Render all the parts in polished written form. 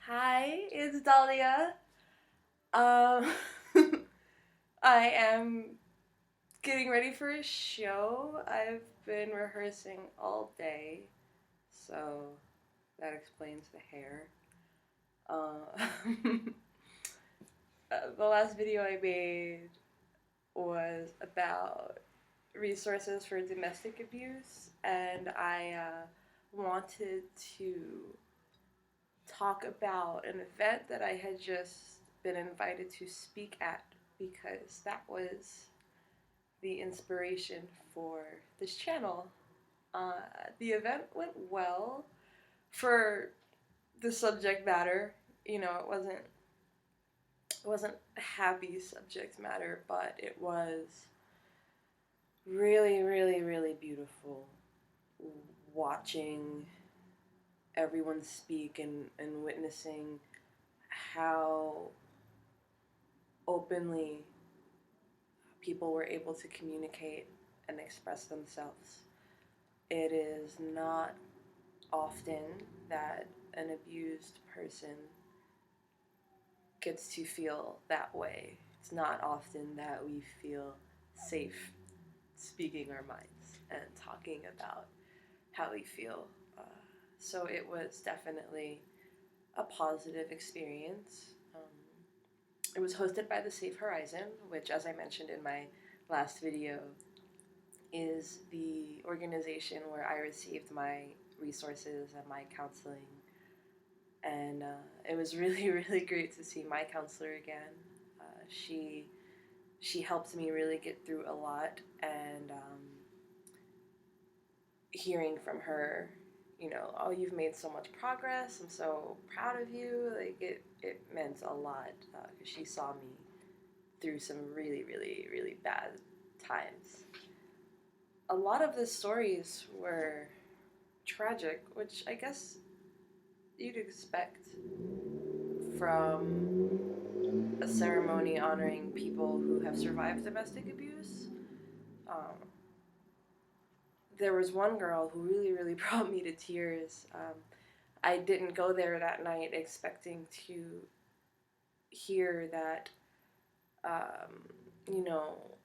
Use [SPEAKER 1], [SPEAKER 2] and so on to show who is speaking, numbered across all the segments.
[SPEAKER 1] Hi, it's Dahlia. Um, I am getting ready for a show. I've been rehearsing all day, so that explains the hair. Uh, the last video I made was about resources for domestic abuse, and I wanted to talk about an event that I had just been invited to speak at because that was the inspiration for this channel. Uh, the event went well for the subject matter. It wasn't a happy subject matter, but it was really, really, really beautiful watching everyone speak and witnessing how openly people were able to communicate and express themselves. It is not often that an abused person gets to feel that way. It's not often that we feel safe speaking our minds and talking about how we feel. So it was definitely a positive experience. It was hosted by the Safe Horizon, which, as I mentioned in my last video, is the organization where I received my resources and my counseling. And it was really, really great to see my counselor again. She helped me really get through a lot, and hearing from her, oh, you've made so much progress. I'm so proud of you. Like it meant a lot because she saw me through some really, really, really bad times. A lot of the stories were tragic, which I guess you'd expect from a ceremony honoring people who have survived domestic abuse. Um, there was one girl who really, really brought me to tears. I didn't go there that night expecting to hear that, um, you know,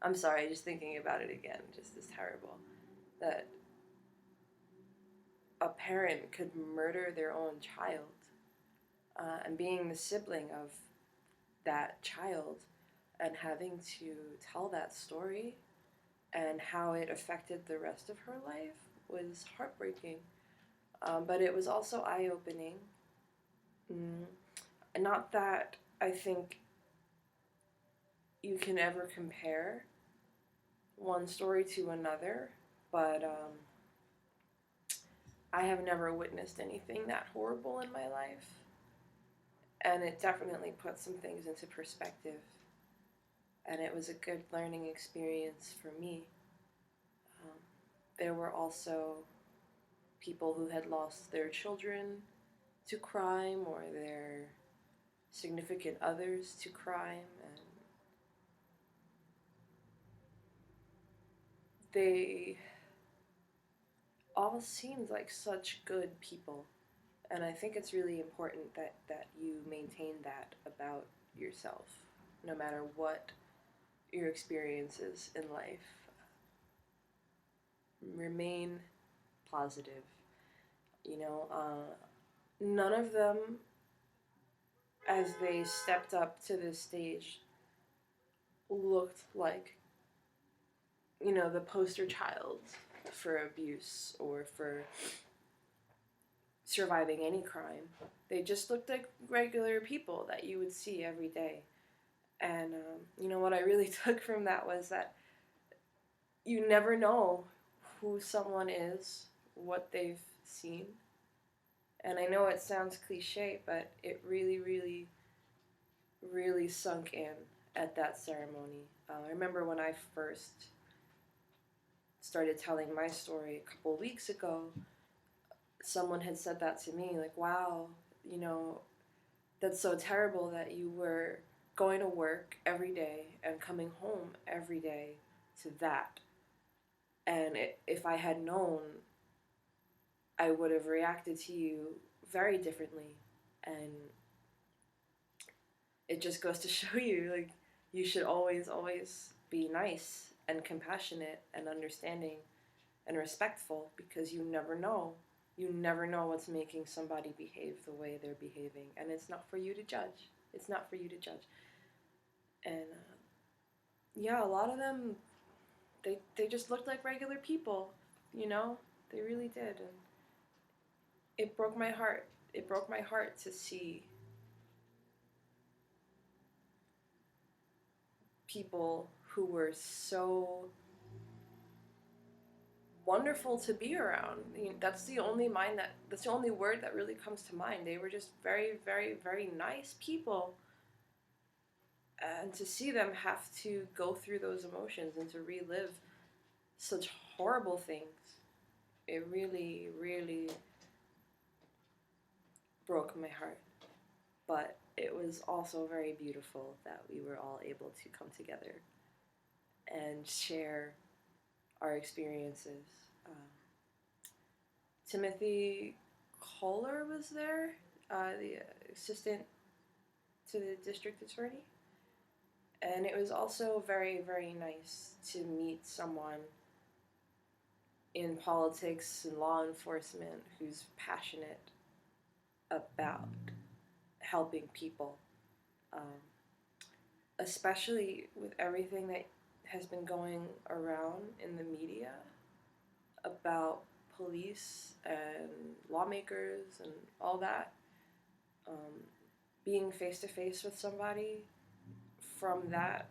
[SPEAKER 1] I'm sorry, just thinking about it again just is terrible. That a parent could murder their own child, and being the sibling of that child and having to tell that story and how it affected the rest of her life was heartbreaking. But it was also eye opening. Mm. Not that I think you can ever compare one story to another, but I have never witnessed anything that horrible in my life. And it definitely put some things into perspective. And it was a good learning experience for me. Um, there were also people who had lost their children to crime or their significant others to crime, and they all seemed like such good people. And I think it's really important that you maintain that about yourself, no matter what your experiences in life. Remain positive. None of them, as they stepped up to this stage, looked like, the poster child for abuse or for surviving any crime. They just looked like regular people that you would see every day. And, what I really took from that was that you never know who someone is, what they've seen. And I know it sounds cliche, but it really, really, really sunk in at that ceremony. I remember when I first started telling my story a couple weeks ago, someone had said that to me, like, wow, that's so terrible that you were going to work every day and coming home every day to that. And if I had known I would have reacted to you very differently. And it just goes to show you, like, you should always, always be nice and compassionate and understanding and respectful, because you never know. You never know what's making somebody behave the way they're behaving. And it's not for you to judge. It's not for you to judge. And yeah, a lot of them, they just looked like regular people, you know? They really did. And it broke my heart. It broke my heart to see people who were so wonderful to be around. That's the only that's the only word that really comes to mind. They were just very, very, very nice people. And to see them have to go through those emotions and to relive such horrible things, it really, really broke my heart. But it was also very beautiful that we were all able to come together and share our experiences. Timothy Kohler was there, the assistant to the district attorney. And it was also very, very nice to meet someone in politics and law enforcement who's passionate about helping people, especially with everything that has been going around in the media about police and lawmakers and all that. Being face to face with somebody from that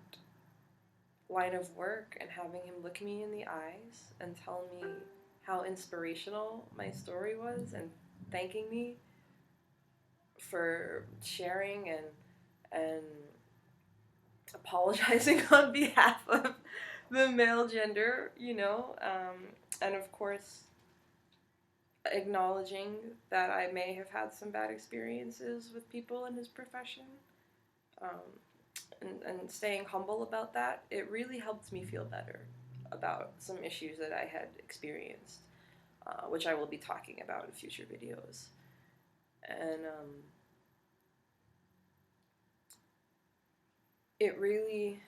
[SPEAKER 1] line of work and having him look me in the eyes and tell me how inspirational my story was and thanking me for sharing and apologizing on behalf of the male gender, and of course acknowledging that I may have had some bad experiences with people in his profession, and staying humble about that. It really helped me feel better about some issues that I had experienced, which I will be talking about in future videos. And it really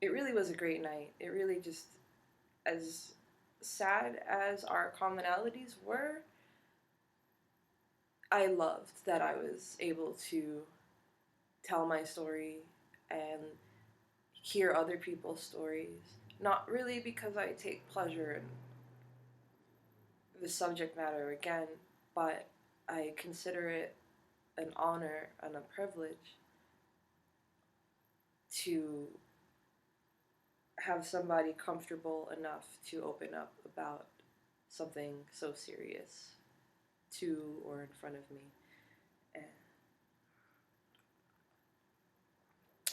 [SPEAKER 1] was a great night. It really just, as sad as our commonalities were, I loved that I was able to tell my story and hear other people's stories. Not really because I take pleasure in the subject matter again, but I consider it an honor and a privilege to have somebody comfortable enough to open up about something so serious to or in front of me.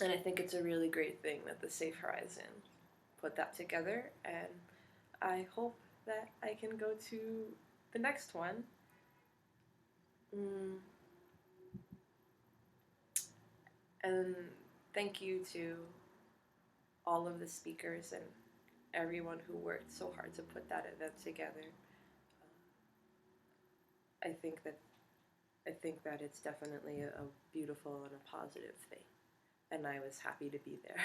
[SPEAKER 1] And I think it's a really great thing that the Safe Horizon put that together, and I hope that I can go to the next one. And thank you to all of the speakers and everyone who worked so hard to put that event together. I think that it's definitely a beautiful and a positive thing, and I was happy to be there.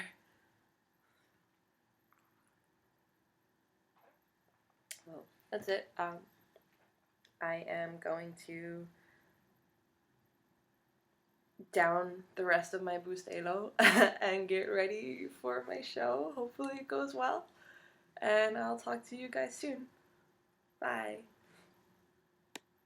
[SPEAKER 1] Well, that's it. I am going to down the rest of my Bustelo and get ready for my show. Hopefully it goes well, and I'll talk to you guys soon. Bye.